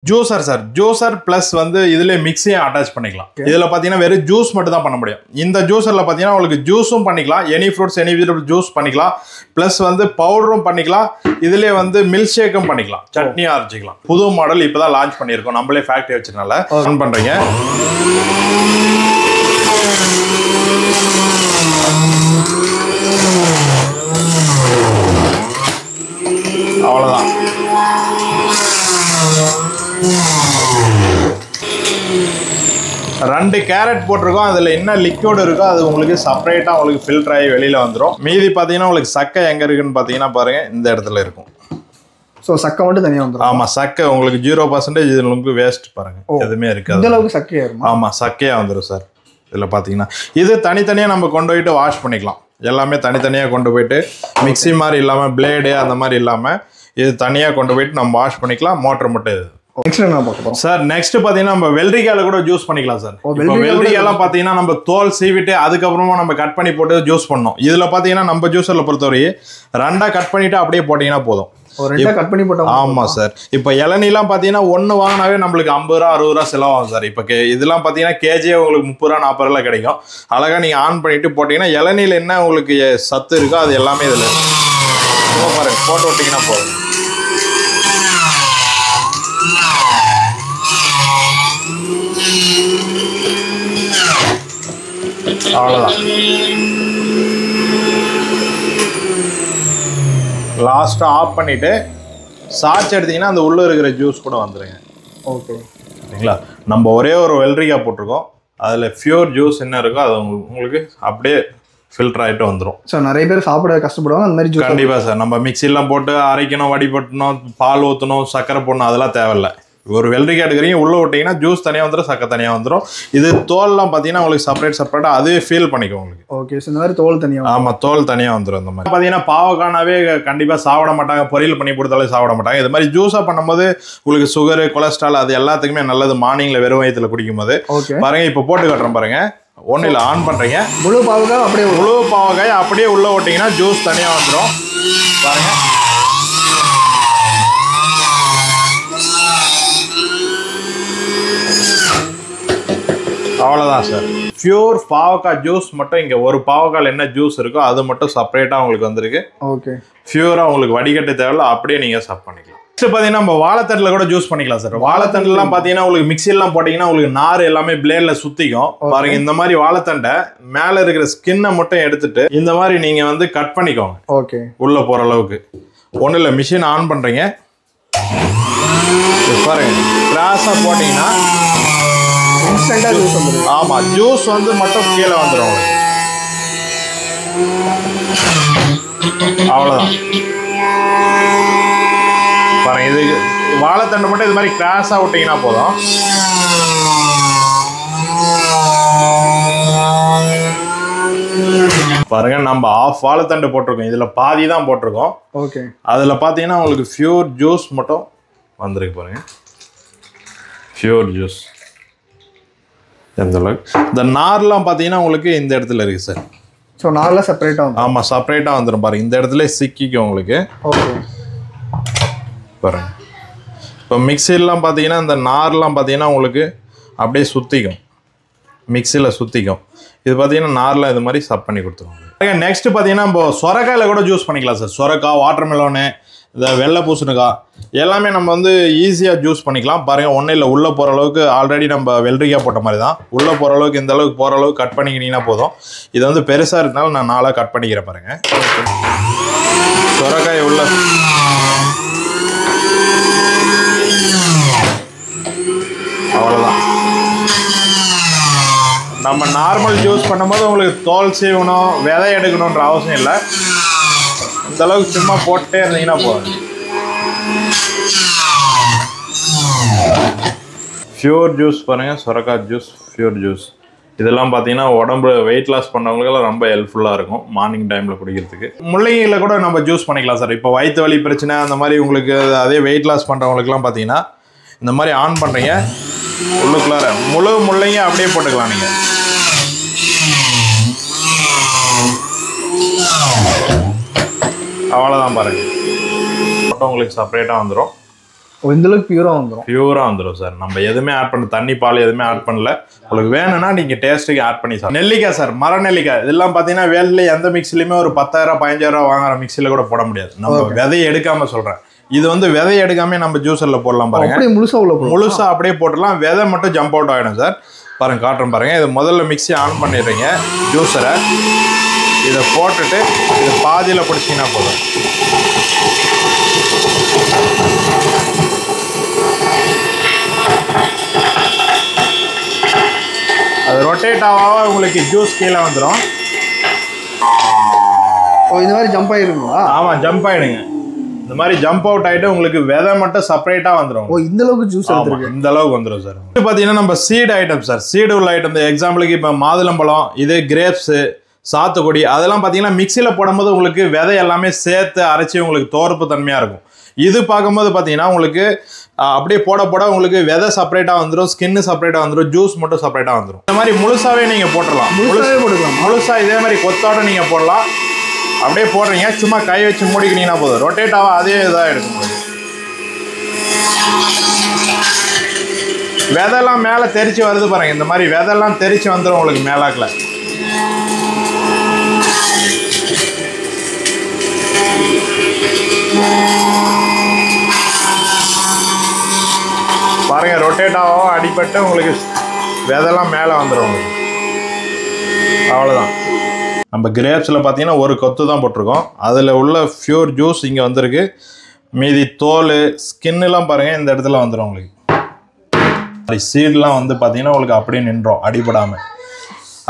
Juicer sir, juicer plus வந்து இதுல மிக்ஸியும் attach பண்ணிக்கலாம். இதுல பாத்தீங்கன்னா வெறும் ஜூஸ் மட்டும் தான் பண்ண முடியும். இந்த ஜூசர்ல பாத்தீங்கன்னா உங்களுக்கு ஜூஸும் பண்ணிக்கலாம், any fruits any vegetable juice பண்ணிக்கலாம், பிளஸ் வந்து பவுடரும் பண்ணிக்கலாம், இதுலயே வந்து மில்க் ஷேக்கும் பண்ணிக்கலாம், சட்னியும் அரைச்சிக்கலாம். புது மாடல் இப்பதான் லான்ச் பண்ணியிருக்கோம், நம்மளே ஃபேக்டரி வச்சதுனால. ஆன் பண்றீங்க, அவ்வளவுதான். ரெண்டு கேரட் போட்டிருக்கோம், அதில் என்ன லிக்விட் இருக்கோ அது உங்களுக்கு செப்பரேட்டாக உங்களுக்கு ஃபில்டர் ஆகி வெளியில் வந்துடும். மீதி பார்த்தீங்கன்னா உங்களுக்கு சக்கை எங்கே இருக்குன்னு பார்த்தீங்கன்னா பாருங்கள், இந்த இடத்துல இருக்கும். ஸோ சக்கை மட்டும் தனியாக வந்துடும். ஆமாம், சக்கை உங்களுக்கு 0% இது உங்களுக்கு வேஸ்ட் பாருங்கள், எதுவுமே இருக்காது. இந்த அளவுக்கு சக்கையாக இருக்கும். ஆமாம், சக்கையாக வந்துடும் சார். இதில் பார்த்தீங்கன்னா இது தனித்தனியாக நம்ம கொண்டு போயிட்டு வாஷ் பண்ணிக்கலாம். எல்லாமே தனித்தனியாக கொண்டு போயிட்டு மிக்ஸி மாதிரி இல்லாமல், பிளேடு அந்த மாதிரி இல்லாமல் இது தனியாக கொண்டு போயிட்டு நம்ம வாஷ் பண்ணிக்கலாம். மோட்டர் மட்டும் இது சார். நெக்ஸ்ட் பாத்தீங்கன்னா நம்ம வெள்ளரிக்காயில கூட ஜூஸ் பண்ணிக்கலாம் சார். வெள்ளரிக்காயெல்லாம் பாத்தீங்கன்னா நம்ம தோல் சீவிட்டு அதுக்கப்புறமா நம்ம கட் பண்ணி போட்டு ஜூஸ் பண்ணோம். இதுல பாத்தீங்கன்னா நம்ம ஜூஸர்ல பொறுத்தவரை ரெண்டா கட் பண்ணிட்டு அப்படியே போட்டீங்கன்னா போதும். ஆமா சார். இப்ப இளநீலாம் பாத்தீங்கன்னா ஒண்ணு வாங்கினாவே நம்மளுக்கு 50 ரூபா 60 ரூபா செலவாகும் சார். இப்ப இதெல்லாம் பாத்தீங்கன்னா கேஜியே உங்களுக்கு 30 ரூபா 40 ரூபா கிடைக்கும். அழகா நீங்க ஆன் பண்ணிட்டு போட்டீங்கன்னா இளநீல என்ன உங்களுக்கு சத்து இருக்கோ அது எல்லாமே இதுல பாருங்க, போட்டு விட்டீங்கன்னா போதும். அவ்வளவுதான். லாஸ்டா ஆஃப் பண்ணிட்டு சார்ஜ் எடுத்தீங்கன்னா அந்த உள்ள இருக்கிற ஜூஸ் கூட வந்துருங்க. ஓகே, சரிங்களா? நம்ம ஒரே ஒரு வெள்ளரிக்காய் போட்டிருக்கோம், அதுல பியூர் ஜூஸ் என்ன இருக்கோ அது உங்களுக்கு அப்படியே ஃபில்டர் ஆகிட்டு வந்துடும். சார் நிறைய பேர் சாப்பிட கஷ்டப்படுவாங்க அந்த மாதிரி ஜூஸ். கண்டிப்பாக சார். நம்ம மிக்சிலாம் போட்டு அரைக்கணும், வடிபட்டணும், பால் ஊற்றணும், சக்கரை போடணும், அதெல்லாம் தேவையில்லை. ஒரு வெள்ளரிக்காய் எடுக்கிறீங்க, உள்ளே விட்டிங்கன்னா ஜூஸ் தனியாக வந்துடும், சக்கரை தனியாக வந்துடும். இது தோல்லாம் பார்த்தீங்கன்னா உங்களுக்கு செப்பரேட்டாக அதுவே ஃபீல் பண்ணிக்கும் உங்களுக்கு. ஓகே, ஸோ இந்த மாதிரி தோல் தனியாக. ஆமாம், தோல் தனியாக வந்துடும். இந்த மாதிரி பார்த்தீங்கன்னா பாவக்கானாவே கண்டிப்பாக சாப்பிட மாட்டாங்க, பொரியல் பண்ணி கொடுத்தாலே சாப்பிட மாட்டாங்க. இது மாதிரி ஜூஸாக பண்ணும்போது உங்களுக்கு சுகரு, கொலஸ்ட்ரால் அது எல்லாத்துக்குமே நல்லது. மார்னிங்கில் வெறும் வயிற்றுல குடிக்கும்போது பாருங்க, இப்போ போட்டு கட்டுறேன் பாருங்க. ஒன்றும் இல்லை, ஆன் பண்ணுறீங்க. முழு பாவக்காய் அப்படியே உள்ளே விட்டிங்கன்னா ஜூஸ் தனியாக வந்துடும் பாருங்க. அவ்வளோதான் சார். பியூர் பாவக்காய் ஜூஸ் மட்டும் இங்கே ஒரு பாவக்காயில் என்ன ஜூஸ் இருக்கோ அது மட்டும் செப்பரேட்டாக உங்களுக்கு வந்திருக்கு. ஓகே, பியூராக உங்களுக்கு வடிகட்டு தேவையில்ல, அப்படியே நீங்கள் சப் பண்ணிக்கலாம். நெக்ஸ்ட் பார்த்தீங்கன்னா நம்ம வாழைத்தண்டில் கூட ஜூஸ் பண்ணிக்கலாம் சார். வாழைத்தண்டுலாம் பார்த்தீங்கன்னா உங்களுக்கு மிக்சிலாம் போட்டிங்கன்னா உங்களுக்கு நார் எல்லாமே பிளேடில் சுற்றிக்கும் பாருங்க. இந்த மாதிரி வாழைத்தண்டை மேலே இருக்கிற ஸ்கின்னை மட்டும் எடுத்துட்டு இந்த மாதிரி நீங்கள் வந்து கட் பண்ணிக்கோங்க. ஓகே, உள்ளே போகிற அளவுக்கு. ஒன்றும் இல்லை, மிஷின் ஆன் பண்ணுறீங்க பாருங்க. கிராஸாக போட்டிங்கன்னா ஆமா, ஜூஸ் வந்து மட்டும் கீழே வந்துடும். அவ்வளவுதான் பாருங்க. இதுக்கு வாழைத்தண்டை மட்டும் இது மாதிரி கிராஸா விட்டீங்கன்னா போதும். பாருங்க, நம்ம ஆஃப் வாழைத்தண்டு போட்டிருக்கோம், இதுல பாதி தான் போட்டிருக்கோம். ஓகே, அதுல பாத்தீங்கன்னா உங்களுக்கு பியூர் ஜூஸ் மட்டும் வந்திருக்கு பாருங்க. பியூர் ஜூஸ் எந்த அளவுக்கு. இந்த நார்லாம் பார்த்தீங்கன்னா உங்களுக்கு இந்த இடத்துல இருக்குது சார். ஸோ நார்லாம் செப்பரேட்டாக. ஆமாம், செப்பரேட்டாக வந்துடும் பாருங்க. இந்த இடத்துல சிக்கிக்கும் உங்களுக்கு. ஓகே பாருங்க. இப்போ மிக்சிலாம் பார்த்தீங்கன்னா இந்த நார்லாம் பார்த்தீங்கன்னா உங்களுக்கு அப்படியே சுற்றிக்கும், மிக்சியில் சுற்றிக்கும். இது பார்த்தீங்கன்னா நாரில் இது மாதிரி சப் பண்ணி கொடுத்துருவாங்க. நெக்ஸ்ட் பார்த்தீங்கன்னா இப்போ சொரக்காயில் கூட ஜூஸ் பண்ணிக்கலாம் சார். சொரக்காய், வாட்டர் மெலோனு, இந்த வெள்ளை பூசணிக்காய் எல்லாமே நம்ம வந்து ஈஸியாக ஜூஸ் பண்ணிக்கலாம். பாருங்கள், ஒன்றும் இல்லை, உள்ளே போகிற அளவுக்கு ஆல்ரெடி நம்ம வெள்ளரிக்காய் போட்ட மாதிரி தான். உள்ளே போகிற அளவுக்கு இந்த அளவுக்கு போகிற அளவுக்கு கட் பண்ணிக்கிட்டீங்கன்னா போதும். இது வந்து பெருசாக இருந்தாலும் நான் 4 கட் பண்ணிக்கிறேன் பாருங்கள். சொரக்காய் உள்ள அவ்வளோதான். நம்ம நார்மல் ஜூஸ் பண்ணும்போது உங்களுக்கு தோல் சீவணும், விதை எடுக்கணுன்ற அவசியம் இல்லை. இந்த அளவுக்கு சும்மா போட்டே இருந்தீங்கன்னா போதும். பியூர் ஜூஸ் பாருங்க, சொரக்காய் ஜூஸ், பியூர் ஜூஸ். இதெல்லாம் பார்த்தீங்கன்னா உடம்பு வெயிட் லாஸ் பண்ணவங்களுக்கெல்லாம் ரொம்ப ஹெல்ப்ஃபுல்லாக இருக்கும் மார்னிங் டைமில் குடிக்கிறதுக்கு. முள்ளங்கியில் கூட நம்ம ஜூஸ் பண்ணிக்கலாம் சார். இப்போ வயிற்று வலி பிரச்சனை அந்த மாதிரி உங்களுக்கு அதே வெயிட் லாஸ் பண்ணுறவங்களுக்குலாம் பார்த்தீங்கன்னா இந்த மாதிரி ஆன் பண்ணுறீங்க, உள்ளுக்குள்ளார முழு முள்ளங்கி அப்படியே போட்டுக்கலாம் நீங்கள். அவ்வளோதான் பாருங்கள், மட்டும் உங்களுக்கு செப்பரேட்டாக வந்துடும். இந்த அளவுக்கு பியூரா வந்துரும். பியூரா வந்துரும் சார். நம்ம எதுவுமே ஆட் பண்ண தண்ணி பால் எதுவுமே ஆட் பண்ணல. உங்களுக்கு வேணும்னா நீங்க டேஸ்ட்டுக்கு ஆட் பண்ணி சார். நெல்லிக்காய் சார், மர நெல்லிக்காய். இதெல்லாம் பாத்தீங்கன்னா வேலையில எந்த மிக்ஸிலுமே ஒரு 10,000 15,000 வாங்குற மிக்ஸில கூட போட முடியாது. நம்ம விதையை எடுக்காம சொல்றேன். இது வந்து விதை எடுக்காம நம்ம ஜூஸர்ல போடலாம் பாருங்க. அப்படியே முழுசா அப்படியே போட்டுடலாம். விதை மட்டும் ஜம்ப் அவுட் ஆகிடும் சார். பாருங்க காட்டுறேன் பாருங்க. இது முதல்ல மிக்ஸி ஆன் பண்ணிடுறீங்க ஜூஸரை. இதை போட்டுட்டு இது பாதியில் பிடிச்சிங்கன்னா போதும். அது ரொட்டேட் ஆக உங்களுக்கு ஜூஸ் கீழே வந்துடும். இந்த மாதிரி ஜம்ப் ஆயிருங்களா? ஆமாம், ஜம்ப் ஆகிடுங்க. இந்த மாதிரி ஜம்ப் அவுட் ஆகிட்டு உங்களுக்கு விதை மட்டும் செப்பரேட்டாக வந்துடும். இந்த அளவுக்கு ஜூஸ் இந்த அளவுக்கு வந்துடும் சார். இது பார்த்தீங்கன்னா நம்ம சீடு ஐட்டம் சார். சீடு உள்ள ஐட்டம். எக்ஸாம்பிளுக்கு இப்போ மாதுளம்பழம், இது கிரேப்ஸு, சாத்துக்குடி, அதெல்லாம் பார்த்தீங்கன்னா மிக்சியில் போடும்போது உங்களுக்கு விதை எல்லாமே சேர்த்து அரைச்சி உங்களுக்கு தோர்ப்பு தன்மையாக இருக்கும். இது பார்க்கும்போது பார்த்தீங்கன்னா உங்களுக்கு அப்படியே போட உங்களுக்கு விதை செப்பரேட்டாக வந்துடும், ஸ்கின்னு செப்பரேட்டாக வந்துடும், ஜூஸ் மட்டும் செப்பரேட்டாக வந்துடும். இந்த மாதிரி முழுசாகவே நீங்கள் போட்டுடலாம். முழுசாக இதே மாதிரி கொத்தோட நீங்கள் போடலாம். அப்படியே போடுறீங்க, சும்மா கை வச்சு மூடிக்கிட்டீங்கன்னா போதும். ரொட்டேட் ஆக அதே இதாக எடுக்கும். விதெல்லாம் மேலே தெரிச்சு வருது பாருங்க. இந்த மாதிரி விதெல்லாம் தெரிச்சு வந்துடும் உங்களுக்கு மேலாக்கில். பாருங்க, ரொட்டேட் ஆகும் அடிப்பட்டு உங்களுக்கு விதெல்லாம் மேலே வந்துடும் உங்களுக்கு. அவ்வளோதான். நம்ம கிரேப்ஸில் பார்த்தீங்கன்னா ஒரு கொத்து தான் போட்டிருக்கோம். அதில் உள்ள ஃபியூர் ஜூஸ் இங்கே வந்திருக்கு. மீதி தோல், ஸ்கின்னுலாம் பாருங்கள் இந்த இடத்துல வந்துடும் உங்களுக்கு. சீடெலாம் வந்து பார்த்தீங்கன்னா உங்களுக்கு அப்படியே நின்றோம் அடிபடாமல்.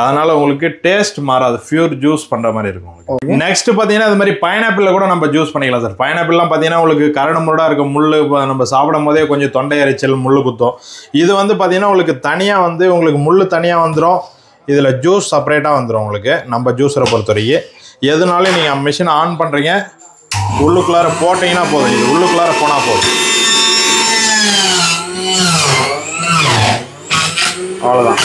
அதனால் உங்களுக்கு டேஸ்ட் மாறாது. ஃபியூர் ஜூஸ் பண்ணுற மாதிரி இருக்கும் உங்களுக்கு. நெக்ஸ்ட் பார்த்தீங்கன்னா இது மாதிரி பைனாப்பிளில் கூட நம்ம ஜூஸ் பண்ணிக்கலாம் சார். பைனாப்பிள்லாம் பார்த்தீங்கன்னா உங்களுக்கு கரடு முரடாக இருக்கும். முள் நம்ம சாப்பிடும் போதே கொஞ்சம் தொண்டை எரிச்சல், முள் குத்தும். இது வந்து பார்த்தீங்கன்னா உங்களுக்கு தனியாக வந்து உங்களுக்கு முள் தனியாக வந்துடும். இதில் ஜூஸ் செப்பரேட்டாக வந்துடும் உங்களுக்கு. நம்ம ஜூஸரை பொறுத்த வரைக்கும் எதுனாலும் நீங்கள் மிஷின் ஆன் பண்ணுறீங்க, உள்ளுக்குள்ளார போட்டிங்கன்னா போதும். இது உள்ளுக்குள்ளார போனால் போதும். அவ்வளோதான்.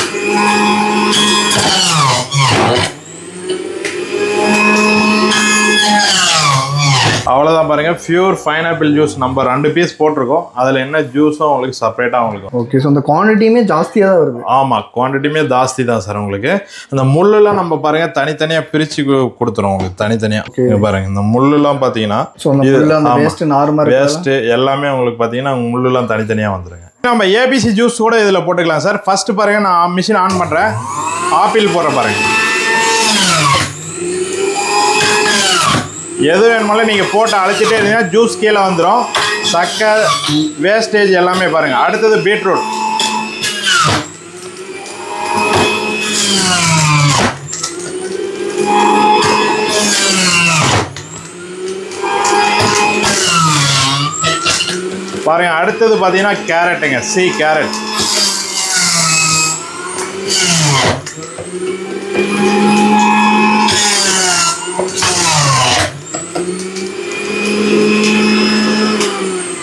அவ்வளோதான் பாருங்க. பியூர் பைனாப்பிள் ஜூஸ் நம்ம 2 பீஸ் போட்டிருக்கோம். அதில் என்ன ஜூஸும் உங்களுக்கு செப்பரேட்டாக உங்களுக்கு. ஓகே, ஸோ அந்த குவான்டிட்டியுமே ஜாஸ்தியாக தான் வருது. ஆமாம், குவான்டிட்டியுமே ஜாஸ்தி தான் சார் உங்களுக்கு. அந்த முள்ளெல்லாம் நம்ம பாருங்க தனித்தனியாக பிரித்து கொடுத்துரும் உங்களுக்கு தனித்தனியாக. பாருங்க இந்த முள்ளெல்லாம் பார்த்தீங்கன்னா வேஸ்ட்டு எல்லாமே உங்களுக்கு பார்த்தீங்கன்னா முள்ளெல்லாம் தனித்தனியாக வந்துருங்க. நம்ம ஏபிசி ஜூஸ் கூட இதில் போட்டுக்கலாம் சார். ஃபர்ஸ்ட் பாருங்க, நான் மிஷின் ஆன் பண்ணுறேன். ஆப்பிள் போடுற பாருங்க. எது வேணுமாலும் நீங்கள் போட்டு அழைச்சிட்டே இருந்தீங்கன்னா ஜூஸ் கீழே வந்துடும். சக்கரை வேஸ்டேஜ் எல்லாமே பாருங்கள். அடுத்தது பீட்ரூட். பாருங்க. அடுத்தது பார்த்தீங்கன்னா கேரட்டுங்க. கேரட்.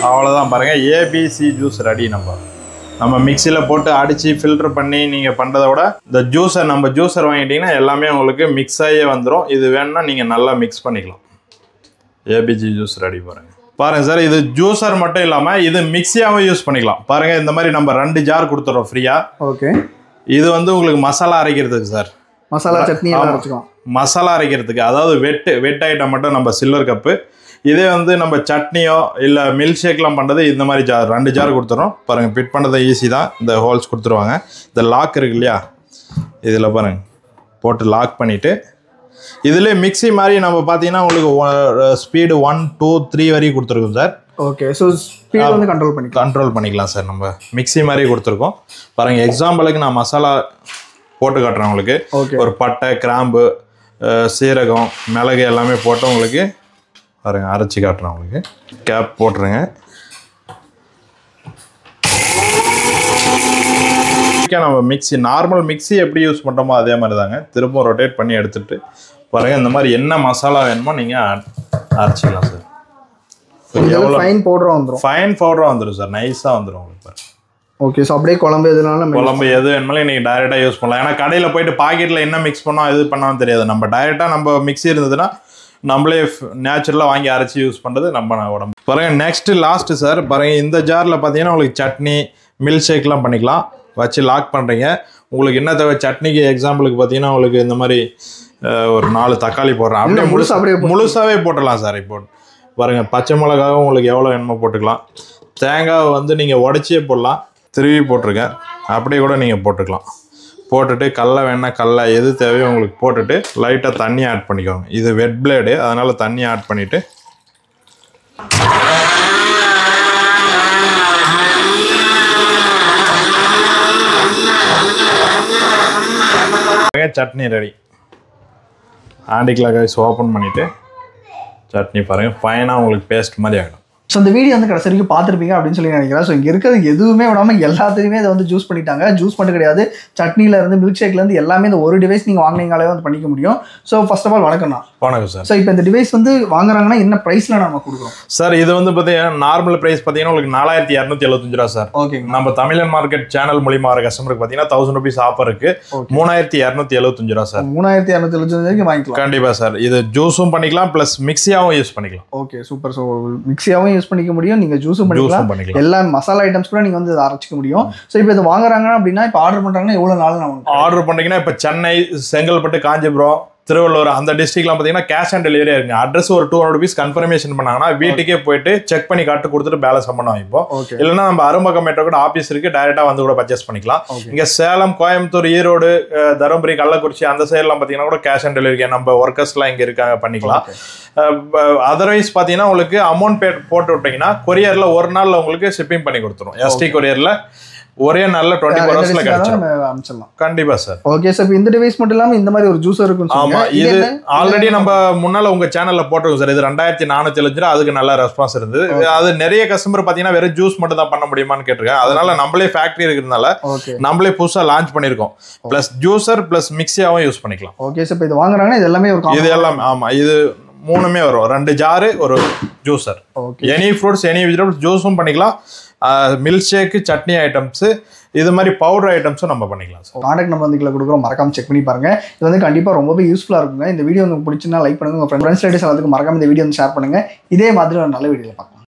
அவ்வளோதான் பாருங்கள். ABC juice ready. நம்ம மிக்சியில் போட்டு அடித்து ஃபில்டர் பண்ணி நீங்கள் பண்ணுறத விட இந்த ஜூஸர் நம்ம ஜூஸர் வாங்கிட்டீங்கன்னா எல்லாமே உங்களுக்கு மிக்ஸ் ஆகியே வந்துடும். இது வேணுன்னா நீங்கள் நல்லா மிக்ஸ் பண்ணிக்கலாம். ஏபிசி ஜூஸ் ரெடி பாருங்கள் சார். இது ஜூஸர் மட்டும் இல்லாமல் இது மிக்ஸியாகவும் யூஸ் பண்ணிக்கலாம். பாருங்கள் இந்த மாதிரி நம்ம 2 ஜார் கொடுத்துட்றோம் ஃப்ரீயாக. ஓகே, இது வந்து உங்களுக்கு மசாலா அரைக்கிறதுக்கு சார். மசாலா சட்னி அரைச்சிக்கலாம். மசாலா அரைக்கிறதுக்கு, அதாவது வெட் ஐட்டம் மட்டும் நம்ம சில்வர் கப்பு. இதே வந்து நம்ம சட்னியோ இல்லை மில்க் ஷேக்லாம் பண்ணுறது இந்த மாதிரி ஜார் 2 ஜார் கொடுத்துறோம். பாருங்கள், ஃபிட் பண்ணுறது ஈஸி தான். இந்த ஹோல்ஸ் கொடுத்துருவாங்க. இந்த லாக் இருக்கு இல்லையா, இதில் பாருங்கள் போட்டு லாக் பண்ணிவிட்டு இதில் மிக்ஸி மாதிரி நம்ம பார்த்தீங்கன்னா உங்களுக்கு ஸ்பீடு 1 2 3 வரைக்கும் கொடுத்துருக்கோம் சார். ஓகே, ஸோ ஸ்பீட் வந்து கண்ட்ரோல் பண்ணிக்கலாம் சார். நம்ம மிக்ஸி மாதிரி கொடுத்துருக்கோம். பாருங்கள், எக்ஸாம்பிளுக்கு நான் மசாலா போட்டு காட்டுறேன் உங்களுக்கு. ஒரு பட்டை, கிராம்பு, சீரகம், மிளகு எல்லாமே போட்டு உங்களுக்கு பாருங்க அரைச்சி காட்டுறேன் உங்களுக்கு. கேப் போட்டுருங்க. நம்ம மிக்ஸி நார்மல் மிக்ஸி எப்படி யூஸ் பண்ணுறோமோ அதே மாதிரி தாங்க. திரும்ப ரொட்டேட் பண்ணி எடுத்துட்டு பாருங்க இந்த மாதிரி என்ன மசாலா வேணுமோ நீங்கள் அரைச்சிக்கலாம் சார். ஃபைன் பவுடராக வந்துடும் சார். நைஸாக வந்துடும் உங்களுக்கு. ஓகே, ஸோ அப்படியே குழம்பு எது வேணுமாலும் நீங்கள் டைரெக்டாக யூஸ் பண்ணலாம். ஏன்னா கடையில் போயிட்டு பாக்கெட்டில் என்ன மிக்ஸ் பண்ணோம் எது பண்ணாலும் தெரியாது. நம்ம டைரெக்டாக நம்ம மிக்ஸி இருந்ததுன்னா நம்மளே நேச்சுரலாக வாங்கி அரைச்சி யூஸ் பண்ணுறது நம்ம உடம்பு. பாருங்கள் நெக்ஸ்ட்டு லாஸ்ட்டு சார் பாருங்கள் இந்த ஜாரில் பார்த்தீங்கன்னா உங்களுக்கு சட்னி மில்க் ஷேக்லாம் பண்ணிக்கலாம் வச்சு லாக் பண்ணுறீங்க உங்களுக்கு என்ன தேவை சட்னிக்கு எக்ஸாம்பிளுக்கு பார்த்தீங்கன்னா உங்களுக்கு இந்த மாதிரி ஒரு 4 தக்காளி போடுறேன் அப்படியே முழுசாகவே போட்டுடலாம் சார் இப்போ பாருங்கள் பச்சை மிளகாவும் உங்களுக்கு எவ்வளோ வேணுமோ போட்டுக்கலாம் தேங்காய் வந்து நீங்கள் உடச்சியே போடலாம் திருவி போட்டிருக்கேன் அப்படியே கூட நீங்கள் போட்டுக்கலாம் போட்டுட்டு கடலை வேணால் கடலை எது தேவையோ உங்களுக்கு போட்டுட்டு லைட்டாக தண்ணி ஆட் பண்ணிக்கோங்க இது வெட் பிளேடு அதனால் தண்ணி ஆட் பண்ணிவிட்டு சட்னி ரெடி ஆண்டிக்கில் ஓப்பன் பண்ணிவிட்டு சட்னி பாருங்கள் ஃபைனாக உங்களுக்கு பேஸ்ட் மாதிரி ஆகிடும் ஸோ இந்த வீடியோ வந்து கடைசி வரைக்கும் பார்த்துருப்பீங்க அப்படின்னு சொல்லி நினைக்கிறேன் ஸோ இங்கே இருக்கிறது எதுவுமே விடாமல் எல்லாத்தையுமே அதை வந்து ஜூஸ் பண்ணிட்டாங்க ஜூஸ் மட்டும் கிடையாது சட்னிலேருந்து மில்க் ஷேக்லேருந்து எல்லாமே இந்த ஒரு டிவைஸ் நீங்கள் வாங்கினீங்களே வந்து பண்ணிக்க முடியும் ஸோ ஃபர்ஸ்ட் ஆஃப் ஆல் வணக்கம்ண்ணா வணக்கம் சார் ஸோ இப்போ இந்த டிவைஸ் வந்து வாங்குறாங்கன்னா என்ன ப்ரைஸில் நம்ம கொடுக்குறோம் சார் இது வந்து பார்த்தீங்கன்னா நார்மல் ப்ரைஸ் பார்த்தீங்கன்னா உங்களுக்கு 4275 ரூபா சார் ஓகே நம்ம தமிழன் மார்க்கெட் சேனல் மூலியமா வர கஸ்டமருக்கு பார்த்தீங்கன்னா 1000 ரூபீஸ் ஆஃபர் இருக்கு 3275 ரூபா சார் 3275 வரைக்கும் வாங்கிக்கலாம் கண்டிப்பாக சார் இது ஜூஸும் பண்ணிக்கலாம் ப்ளஸ் மிக்சியாகவும் யூஸ் பண்ணிக்கலாம் ஓகே சூப்பர் ஸோ மிக்சியாகவும் யூஸ் பண்ணிக்க முடியும் நீங்கள் ஜூஸும் பண்ணிக்கலாம் எல்லா மசாலா ஐட்டம்ஸ் கூட நீங்கள் வந்து இதை அரைச்சிக்க முடியும் ஸோ இப்போ இது வாங்குறாங்க அப்படின்னா இப்போ ஆர்டர் பண்ணுறாங்கன்னா எவ்வளோ நாள் நம்ம ஆர்டர் பண்ணிங்கன்னா இப்போ சென்னை செங்கல்பட்டு காஞ்சிபுரம் திருவள்ளூர் அந்த டிஸ்ட்ரிக்ட்லாம் பார்த்தீங்கன்னா கேஷ் ஆன் டெலிவரியா இருக்குங்க அட்ரஸ் ஒரு 200 ரூபீஸ் கன்ஃபர்மேஷன் பண்ணாங்கன்னா வீட்டுக்கே போயிட்டு செக் பண்ணி காட்டு கொடுத்துட்டு பேலன்ஸ் பண்ணோம் இப்போ இல்லைன்னா நம்ம அரும்பக்கம் மெட்ரோ கூட ஆஃபீஸ் இருக்கு டைரக்டா வந்து கூட பர்ச்சேஸ் பண்ணிக்கலாம் இங்க சேலம் கோயம்புத்தூர் ஈரோடு தருமபுரி கள்ளக்குறிச்சி அந்த சைட்லாம் பார்த்தீங்கன்னா கூட கேஷ் ஆன் டெலிவரி நம்ம ஒர்க்கர்ஸ்லாம் இங்க இருக்காங்க பண்ணிக்கலாம் அதர்வைஸ் பார்த்தீங்கன்னா உங்களுக்கு அமௌண்ட் போட்டு விட்டீங்கன்னா கொரியர்ல ஒரு நாள்ல உங்களுக்கு ஷிப்பிங் பண்ணி கொடுத்துரும் எஸ்டி கொரியர்ல ஒரே நல்ல 24 ஹவர்ஸ்ல கிடைச்சிடும் கண்டிப்பா சார் ஓகே சார் இந்த டிவைஸ் மட்டும் இல்லாம இந்த மாதிரி ஒரு ஜூஸர் இருக்கும் ஆமா இது ஆல்ரெடி நம்ம முன்னால உங்க சேனல்ல போட்டிருக்கோம் சார் இது 2475 ரூபா அதுக்கு நல்ல ரெஸ்பான்ஸ் இருந்தது அது நிறைய கஸ்டமர் பாத்தீங்கன்னா வெறும் ஜூஸ் மட்டும் தான் பண்ண முடியுமான்னு கேட்டிருக்கேன் அதனால நம்மளே ஃபேக்டரி இருக்கிறதுனால நம்மளே புதுசா லான்ச் பண்ணிருக்கோம் பிளஸ் ஜூஸர் பிளஸ் மிக்சியாவும் யூஸ் பண்ணிக்கலாம் ஓகே சார் இது வாங்குறாங்கன்னா இது எல்லாமே ஒரு இது எல்லாம் ஆமா இது மூணுமே வரும் 2 ஜாரு ஒரு juicer any fruits any vegetables ஜூஸும் பண்ணிக்கலாம் மில்க் ஷேக்கு சட்னி ஐட்டம்ஸு இது மாதிரி பவுடர் ஐட்டம்ஸும் நம்ம பண்ணிக்கலாம் சார் கான்டாக்ட் நம்பர் வந்து கீழே கொடுக்குறோம் மறக்காம செக் பண்ணி பாருங்க இது வந்து கண்டிப்பாக ரொம்பவே யூஸ்ஃபுல்லாக இருக்குங்க இந்த வீடியோ உங்களுக்கு பிடிச்சினா லைக் பண்ணுங்க உங்கள் ஃப்ரெண்ட்ஸ் ரிலேட்டிவ்ஸ் எல்லாத்துக்கும் மறக்காம இந்த வீடியோ வந்து ஷேர் பண்ணுங்க இதே மாதிரி ஒரு நல்ல வீடியோ பார்க்கலாம்